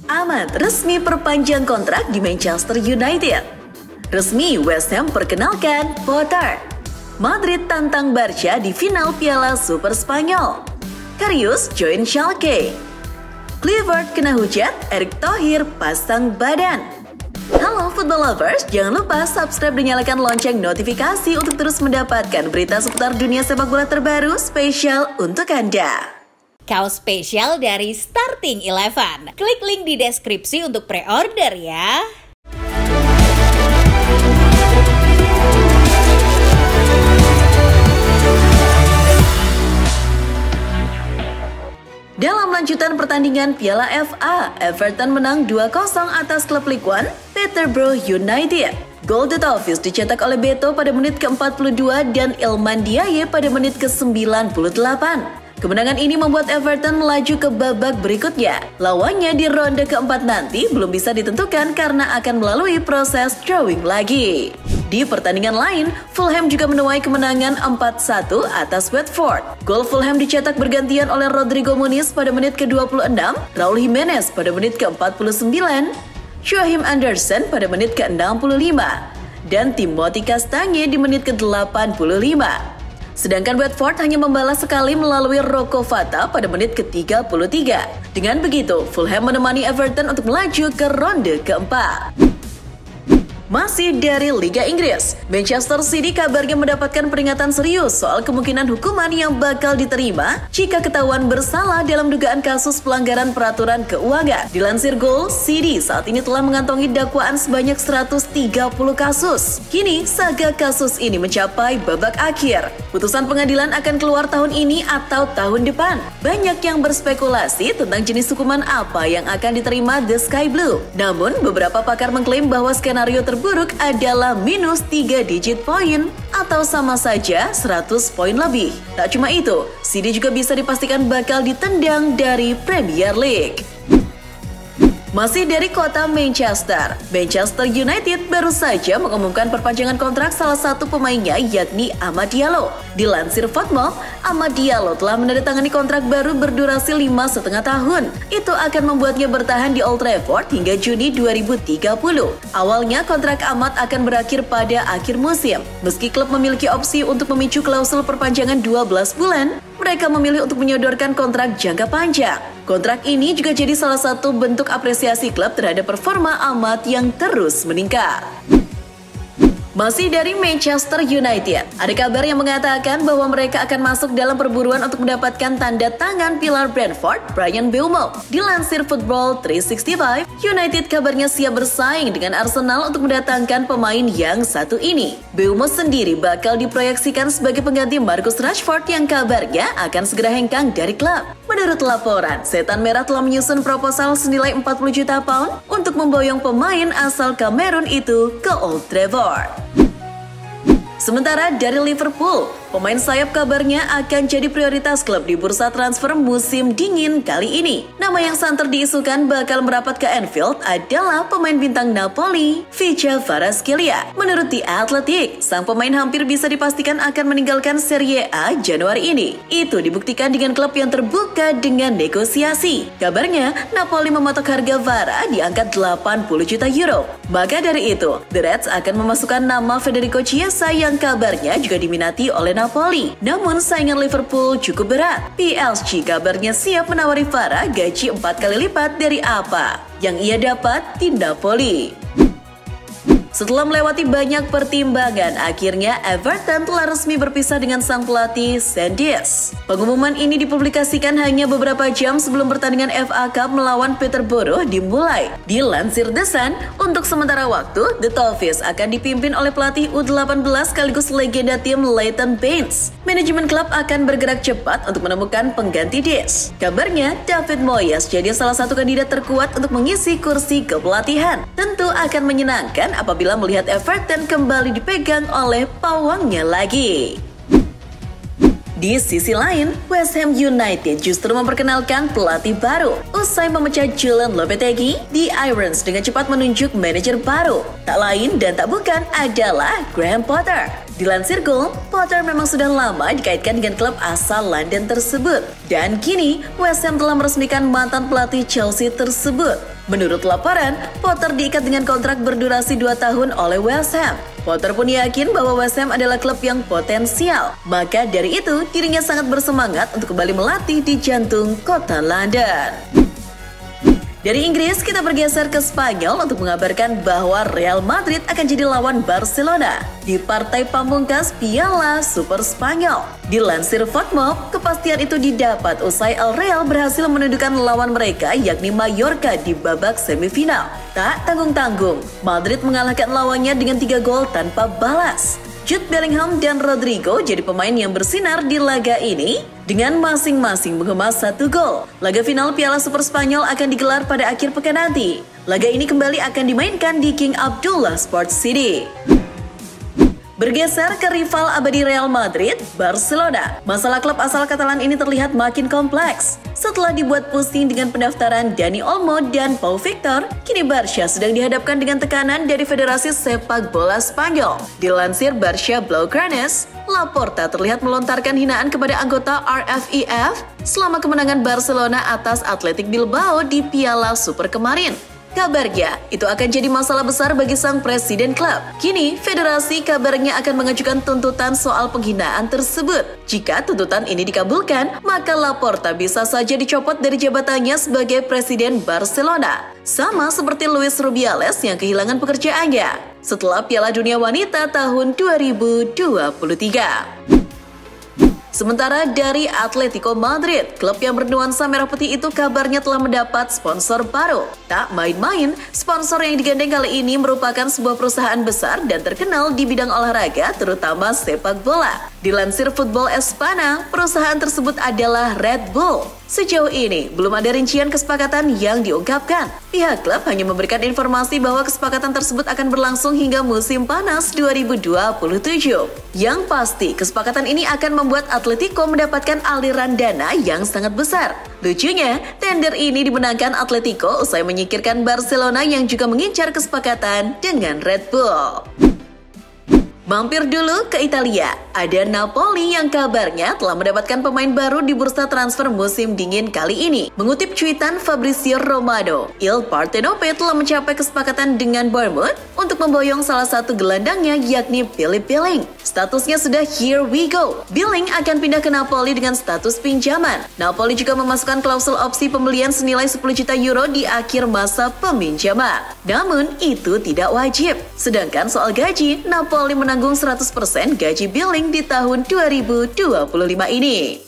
Ahmad resmi perpanjang kontrak di Manchester United. Resmi West Ham perkenalkan Potter. Madrid tantang Barca di final Piala Super Spanyol. Karius join Schalke. Kluivert kena hujat, Erick Thohir pasang badan. Halo football lovers, jangan lupa subscribe dan nyalakan lonceng notifikasi untuk terus mendapatkan berita seputar dunia sepak bola terbaru spesial untuk Anda. Kaos spesial dari Starting Eleven. Klik link di deskripsi untuk pre-order ya. Dalam lanjutan pertandingan Piala FA, Everton menang 2-0 atas klub League One, Peterborough United. Gol The Toffees dicetak oleh Beto pada menit ke-42 dan Iliman Ndiaye pada menit ke-98. Kemenangan ini membuat Everton melaju ke babak berikutnya. Lawannya di ronde keempat nanti belum bisa ditentukan karena akan melalui proses drawing lagi. Di pertandingan lain, Fulham juga menuai kemenangan 4-1 atas Watford. Gol Fulham dicetak bergantian oleh Rodrigo Muniz pada menit ke-26, Raul Jimenez pada menit ke-49, Joachim Andersen pada menit ke-65, dan Timothy Castagne di menit ke-85. Sedangkan Watford hanya membalas sekali melalui Rocco Fata pada menit ke-33. Dengan begitu, Fulham menemani Everton untuk melaju ke ronde keempat. Masih dari Liga Inggris, Manchester City kabarnya mendapatkan peringatan serius soal kemungkinan hukuman yang bakal diterima jika ketahuan bersalah dalam dugaan kasus pelanggaran peraturan keuangan. Dilansir Goal, City saat ini telah mengantongi dakwaan sebanyak 130 kasus. Kini, saga kasus ini mencapai babak akhir. Putusan pengadilan akan keluar tahun ini atau tahun depan. Banyak yang berspekulasi tentang jenis hukuman apa yang akan diterima The Sky Blue. Namun, beberapa pakar mengklaim bahwa skenario terburuk adalah minus 3 digit poin atau sama saja 100 poin lebih. Tak cuma itu, City juga bisa dipastikan bakal ditendang dari Premier League. Masih dari kota Manchester, Manchester United baru saja mengumumkan perpanjangan kontrak salah satu pemainnya yakni Amad Diallo. Dilansir Football, Amad Diallo telah menandatangani kontrak baru berdurasi 5,5 tahun. Itu akan membuatnya bertahan di Old Trafford hingga Juni 2030. Awalnya kontrak Amad akan berakhir pada akhir musim. Meski klub memiliki opsi untuk memicu klausul perpanjangan 12 bulan, mereka memilih untuk menyodorkan kontrak jangka panjang. Kontrak ini juga jadi salah satu bentuk apresiasi klub terhadap performa Amad yang terus meningkat. Masih dari Manchester United, ada kabar yang mengatakan bahwa mereka akan masuk dalam perburuan untuk mendapatkan tanda tangan pilar Brentford, Bryan Mbeumo. Dilansir Football 365, United kabarnya siap bersaing dengan Arsenal untuk mendatangkan pemain yang satu ini. Mbeumo sendiri bakal diproyeksikan sebagai pengganti Marcus Rashford yang kabarnya akan segera hengkang dari klub. Menurut laporan, Setan Merah telah menyusun proposal senilai 40 juta pound untuk memboyong pemain asal Kamerun itu ke Old Trafford. Sementara dari Liverpool, pemain sayap kabarnya akan jadi prioritas klub di bursa transfer musim dingin kali ini. Nama yang santer diisukan bakal merapat ke Anfield adalah pemain bintang Napoli, Vicha Kvaratskhelia. Menurut The Athletic, sang pemain hampir bisa dipastikan akan meninggalkan Serie A Januari ini. Itu dibuktikan dengan klub yang terbuka dengan negosiasi. Kabarnya, Napoli mematok harga Vara di angka 80 juta euro. Maka dari itu, The Reds akan memasukkan nama Federico Chiesa yang kabarnya juga diminati oleh Napoli. Namun saingan Liverpool cukup berat. PSG kabarnya siap menawari Vara gaji 4 kali lipat dari apa yang ia dapat di Napoli. Setelah melewati banyak pertimbangan, akhirnya Everton telah resmi berpisah dengan sang pelatih Sandis. Pengumuman ini dipublikasikan hanya beberapa jam sebelum pertandingan FA Cup melawan Peterborough dimulai. Dilansir The Sun, untuk sementara waktu, The Toffees akan dipimpin oleh pelatih U18 sekaligus legenda tim Leighton Baines. Manajemen klub akan bergerak cepat untuk menemukan pengganti Dis. Kabarnya, David Moyes jadi salah satu kandidat terkuat untuk mengisi kursi kepelatihan. Tentu akan menyenangkan apabila melihat Everton kembali dipegang oleh pawangnya lagi. Di sisi lain, West Ham United justru memperkenalkan pelatih baru. Usai memecah Julen Lopetegui, The Irons dengan cepat menunjuk manajer baru. Tak lain dan tak bukan adalah Graham Potter. Dilansir Goal, Potter memang sudah lama dikaitkan dengan klub asal London tersebut. Dan kini, West Ham telah meresmikan mantan pelatih Chelsea tersebut. Menurut laporan, Potter diikat dengan kontrak berdurasi 2 tahun oleh West Ham. Potter pun yakin bahwa West Ham adalah klub yang potensial. Maka dari itu, dirinya sangat bersemangat untuk kembali melatih di jantung kota London. Dari Inggris, kita bergeser ke Spanyol untuk mengabarkan bahwa Real Madrid akan jadi lawan Barcelona di partai pamungkas Piala Super Spanyol. Dilansir Fotmob, kepastian itu didapat usai El Real berhasil menundukkan lawan mereka yakni Mallorca di babak semifinal. Tak tanggung-tanggung, Madrid mengalahkan lawannya dengan 3 gol tanpa balas. Jude Bellingham dan Rodrigo jadi pemain yang bersinar di laga ini dengan masing-masing mengemas 1 gol. Laga final Piala Super Spanyol akan digelar pada akhir pekan nanti. Laga ini kembali akan dimainkan di King Abdullah Sports City. Bergeser ke rival abadi Real Madrid, Barcelona. Masalah klub asal Katalan ini terlihat makin kompleks. Setelah dibuat pusing dengan pendaftaran Dani Olmo dan Pau Victor, kini Barca sedang dihadapkan dengan tekanan dari Federasi Sepak Bola Spanyol. Dilansir Barca Blaugranes, Laporta terlihat melontarkan hinaan kepada anggota RFEF selama kemenangan Barcelona atas Athletic Bilbao di Piala Super kemarin. Kabarnya, itu akan jadi masalah besar bagi sang presiden klub. Kini, federasi kabarnya akan mengajukan tuntutan soal penghinaan tersebut. Jika tuntutan ini dikabulkan, maka Laporta bisa saja dicopot dari jabatannya sebagai presiden Barcelona. Sama seperti Luis Rubiales yang kehilangan pekerjaannya setelah Piala Dunia Wanita tahun 2023. Sementara dari Atletico Madrid, klub yang bernuansa merah putih itu kabarnya telah mendapat sponsor baru. Tak main-main, sponsor yang digandeng kali ini merupakan sebuah perusahaan besar dan terkenal di bidang olahraga, terutama sepak bola. Dilansir Football Espana, perusahaan tersebut adalah Red Bull. Sejauh ini, belum ada rincian kesepakatan yang diungkapkan. Pihak klub hanya memberikan informasi bahwa kesepakatan tersebut akan berlangsung hingga musim panas 2027. Yang pasti, kesepakatan ini akan membuat Atletico mendapatkan aliran dana yang sangat besar. Lucunya, tender ini dimenangkan Atletico usai menyingkirkan Barcelona yang juga mengincar kesepakatan dengan Red Bull. Mampir dulu ke Italia, ada Napoli yang kabarnya telah mendapatkan pemain baru di bursa transfer musim dingin kali ini. Mengutip cuitan Fabrizio Romano, Il Partenope telah mencapai kesepakatan dengan Bournemouth untuk memboyong salah satu gelandangnya yakni Philip Billing. Statusnya sudah here we go. Billing akan pindah ke Napoli dengan status pinjaman. Napoli juga memasukkan klausul opsi pembelian senilai 10 juta euro di akhir masa peminjaman. Namun itu tidak wajib. Sedangkan soal gaji, Napoli menanggung 100% gaji Billing di tahun 2025 ini.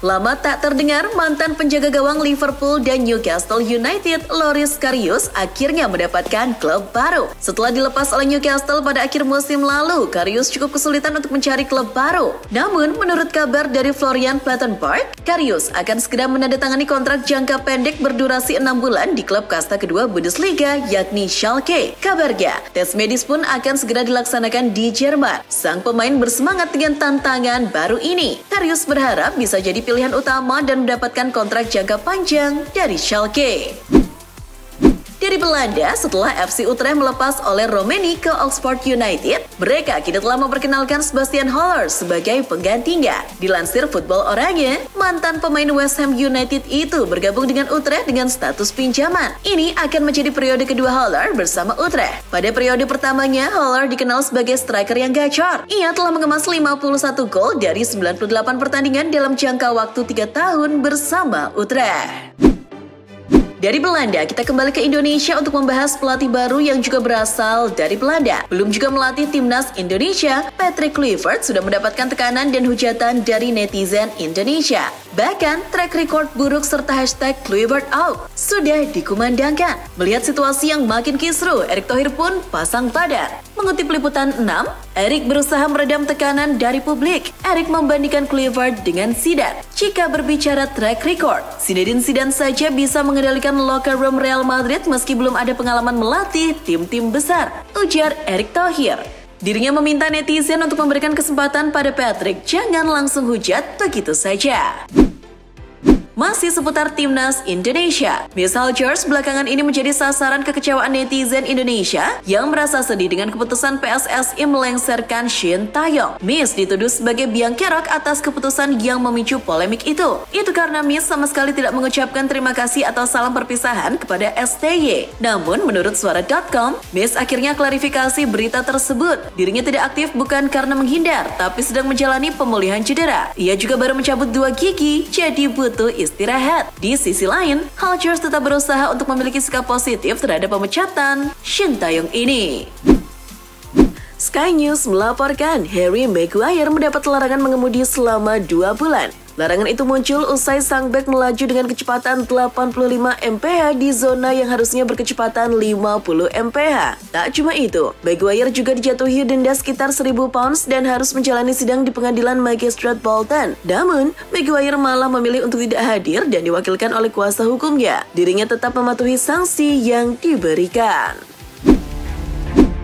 Lama tak terdengar, mantan penjaga gawang Liverpool dan Newcastle United, Loris Karius, akhirnya mendapatkan klub baru. Setelah dilepas oleh Newcastle pada akhir musim lalu, Karius cukup kesulitan untuk mencari klub baru. Namun, menurut kabar dari Florian Plettenberg, Karius akan segera menandatangani kontrak jangka pendek berdurasi 6 bulan di klub kasta kedua Bundesliga, yakni Schalke. Kabarnya, tes medis pun akan segera dilaksanakan di Jerman. Sang pemain bersemangat dengan tantangan baru ini. Karius berharap bisa jadi pilihan utama dan mendapatkan kontrak jangka panjang dari Schalke. Dari Belanda, setelah FC Utrecht melepas oleh Romeni ke Oxford United, mereka kini telah memperkenalkan Sebastian Haller sebagai penggantinya. Dilansir Football Oranje, mantan pemain West Ham United itu bergabung dengan Utrecht dengan status pinjaman. Ini akan menjadi periode kedua Haller bersama Utrecht. Pada periode pertamanya, Haller dikenal sebagai striker yang gacor. Ia telah mengemas 51 gol dari 98 pertandingan dalam jangka waktu 3 tahun bersama Utrecht. Dari Belanda, kita kembali ke Indonesia untuk membahas pelatih baru yang juga berasal dari Belanda. Belum juga melatih timnas Indonesia, Patrick Kluivert sudah mendapatkan tekanan dan hujatan dari netizen Indonesia. Bahkan, track record buruk serta hashtag Kluivert out sudah dikumandangkan. Melihat situasi yang makin kisruh, Erick Thohir pun pasang badan. Mengutip Liputan 6, Erick berusaha meredam tekanan dari publik. Erick membandingkan Kluivert dengan Zidane. Jika berbicara track record, Zinedine Zidane saja bisa mengendalikan locker room Real Madrid meski belum ada pengalaman melatih tim-tim besar, ujar Erick Thohir. Dirinya meminta netizen untuk memberikan kesempatan pada Patrick, jangan langsung hujat begitu saja. Masih seputar timnas Indonesia, Miss Huljers belakangan ini menjadi sasaran kekecewaan netizen Indonesia yang merasa sedih dengan keputusan PSSI melengsarkan Shin Taeyong. Miss dituduh sebagai biang kerok atas keputusan yang memicu polemik itu. Itu karena Miss sama sekali tidak mengucapkan terima kasih atau salam perpisahan kepada STY. Namun menurut suara.com, Miss akhirnya klarifikasi berita tersebut. Dirinya tidak aktif bukan karena menghindar, tapi sedang menjalani pemulihan cedera. Ia juga baru mencabut 2 gigi, jadi butuh istirahat. Di sisi lain, Huljers tetap berusaha untuk memiliki sikap positif terhadap pemecatan Shin Taeyong ini. Sky News melaporkan Harry Maguire mendapat larangan mengemudi selama 2 bulan. Larangan itu muncul usai sang bek melaju dengan kecepatan 85 mph di zona yang harusnya berkecepatan 50 mph. Tak cuma itu, Maguire juga dijatuhi denda sekitar 1.000 pounds dan harus menjalani sidang di pengadilan Magistrate Bolton. Namun, Maguire malah memilih untuk tidak hadir dan diwakilkan oleh kuasa hukumnya. Dirinya tetap mematuhi sanksi yang diberikan.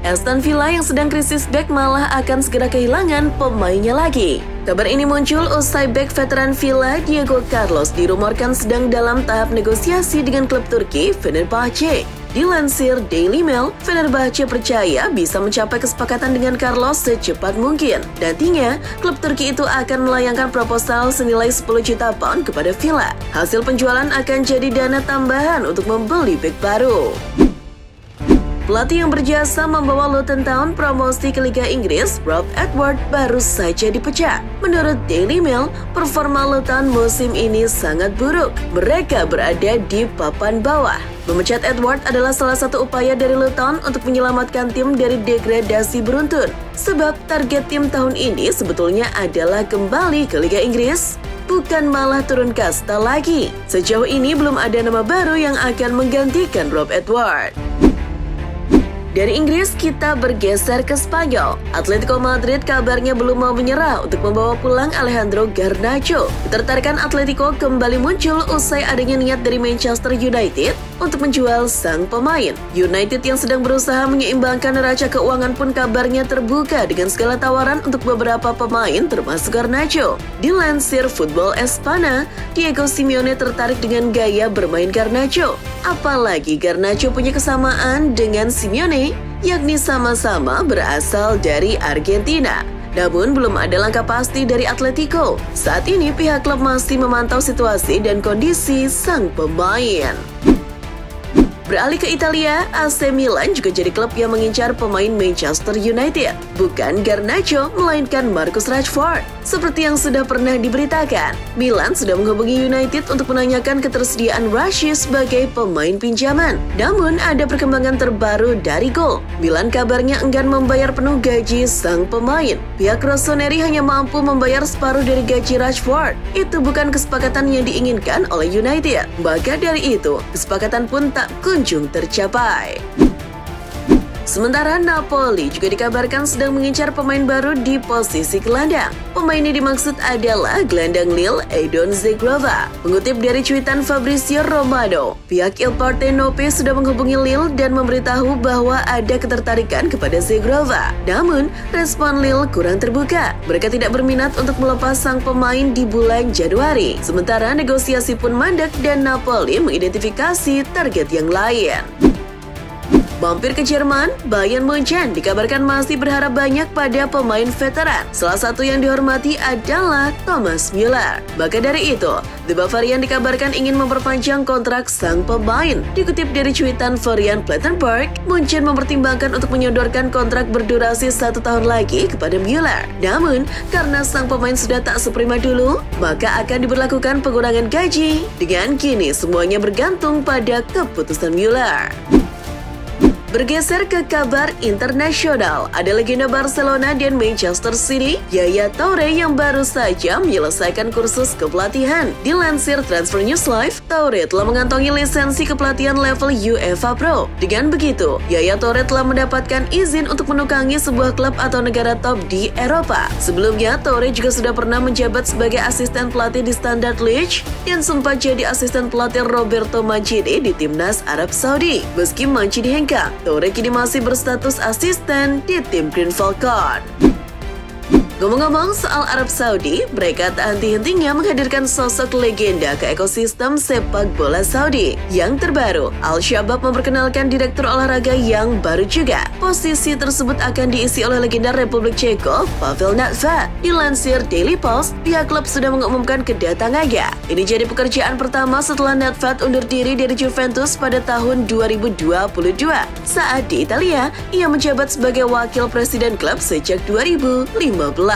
Aston Villa yang sedang krisis bek malah akan segera kehilangan pemainnya lagi. Kabar ini muncul usai bek veteran Villa Diego Carlos dirumorkan sedang dalam tahap negosiasi dengan klub Turki Fenerbahce. Dilansir Daily Mail, Fenerbahce percaya bisa mencapai kesepakatan dengan Carlos secepat mungkin. Nantinya, klub Turki itu akan melayangkan proposal senilai 10 juta pound kepada Villa. Hasil penjualan akan jadi dana tambahan untuk membeli bek baru. Pelatih yang berjasa membawa Luton Town promosi ke Liga Inggris, Rob Edwards baru saja dipecat. Menurut Daily Mail, performa Luton musim ini sangat buruk. Mereka berada di papan bawah. Memecat Edwards adalah salah satu upaya dari Luton untuk menyelamatkan tim dari degradasi beruntun. Sebab target tim tahun ini sebetulnya adalah kembali ke Liga Inggris, bukan malah turun kasta lagi. Sejauh ini belum ada nama baru yang akan menggantikan Rob Edwards. Dari Inggris, kita bergeser ke Spanyol. Atletico Madrid kabarnya belum mau menyerah untuk membawa pulang Alejandro Garnacho. Ketertarikan Atletico kembali muncul usai adanya niat dari Manchester United untuk menjual sang pemain. United yang sedang berusaha menyeimbangkan neraca keuangan pun kabarnya terbuka dengan segala tawaran untuk beberapa pemain termasuk Garnacho. Dilansir Football Espana, Diego Simeone tertarik dengan gaya bermain Garnacho. Apalagi Garnacho punya kesamaan dengan Simeone, yakni sama-sama berasal dari Argentina. Namun belum ada langkah pasti dari Atletico. Saat ini pihak klub masih memantau situasi dan kondisi sang pemain. Beralih ke Italia, AC Milan juga jadi klub yang mengincar pemain Manchester United. Bukan Garnacho, melainkan Marcus Rashford. Seperti yang sudah pernah diberitakan, Milan sudah menghubungi United untuk menanyakan ketersediaan Rashid sebagai pemain pinjaman. Namun, ada perkembangan terbaru dari Gol. Milan kabarnya enggan membayar penuh gaji sang pemain. Pihak Rossoneri hanya mampu membayar separuh dari gaji Rashford. Itu bukan kesepakatan yang diinginkan oleh United. Maka dari itu, kesepakatan pun tak kunjung tercapai. Sementara Napoli juga dikabarkan sedang mengincar pemain baru di posisi gelandang. Pemain ini dimaksud adalah gelandang Lille Edon Zegrova. Mengutip dari cuitan Fabrizio Romano, pihak Il Partenope sudah menghubungi Lille dan memberitahu bahwa ada ketertarikan kepada Zegrova. Namun, respon Lille kurang terbuka. Mereka tidak berminat untuk melepas sang pemain di bulan Januari. Sementara negosiasi pun mandek dan Napoli mengidentifikasi target yang lain. Mampir ke Jerman, Bayern Munchen dikabarkan masih berharap banyak pada pemain veteran. Salah satu yang dihormati adalah Thomas Müller. Maka dari itu, The Bavarian dikabarkan ingin memperpanjang kontrak sang pemain. Dikutip dari cuitan Florian Plettenberg, Munchen mempertimbangkan untuk menyodorkan kontrak berdurasi 1 tahun lagi kepada Müller. Namun, karena sang pemain sudah tak seprima dulu, maka akan diberlakukan pengurangan gaji. Dengan kini, semuanya bergantung pada keputusan Müller. Bergeser ke kabar internasional, ada legenda Barcelona dan Manchester City, Yaya Toure yang baru saja menyelesaikan kursus kepelatihan. Dilansir Transfer News Live, Toure telah mengantongi lisensi kepelatihan level UEFA Pro. Dengan begitu, Yaya Toure telah mendapatkan izin untuk menukangi sebuah klub atau negara top di Eropa. Sebelumnya, Toure juga sudah pernah menjabat sebagai asisten pelatih di Standard Liège dan sempat jadi asisten pelatih Roberto Mancini di Timnas Arab Saudi. Meski Mancini hengkang, Toure kini masih berstatus asisten di tim Green Falcon. Ngomong-ngomong soal Arab Saudi, mereka tak henti-hentinya menghadirkan sosok legenda ke ekosistem sepak bola Saudi. Yang terbaru, Al-Shabab memperkenalkan direktur olahraga yang baru juga. Posisi tersebut akan diisi oleh legenda Republik Ceko, Pavel Nedved. Dilansir Daily Post, pihak klub sudah mengumumkan kedatangannya. Ini jadi pekerjaan pertama setelah Nedved undur diri dari Juventus pada tahun 2022. Saat di Italia, ia menjabat sebagai wakil presiden klub sejak 2015.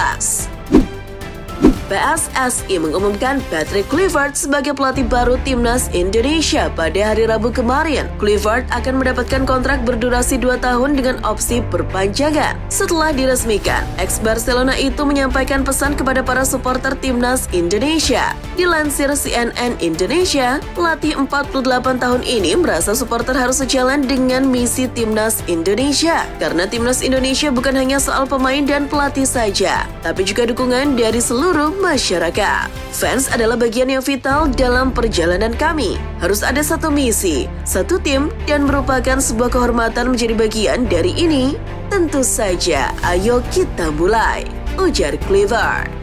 PSSI mengumumkan Patrick Kluivert sebagai pelatih baru Timnas Indonesia pada hari Rabu kemarin. Kluivert akan mendapatkan kontrak berdurasi 2 tahun dengan opsi perpanjangan. Setelah diresmikan, ex-Barcelona itu menyampaikan pesan kepada para supporter Timnas Indonesia. Dilansir CNN Indonesia, pelatih 48 tahun ini merasa supporter harus sejalan dengan misi Timnas Indonesia. Karena Timnas Indonesia bukan hanya soal pemain dan pelatih saja, tapi juga dukungan dari seluruh masyarakat. Fans adalah bagian yang vital dalam perjalanan kami. Harus ada satu misi, satu tim, dan merupakan sebuah kehormatan menjadi bagian dari ini. Tentu saja, ayo kita mulai, ujar Kluivert.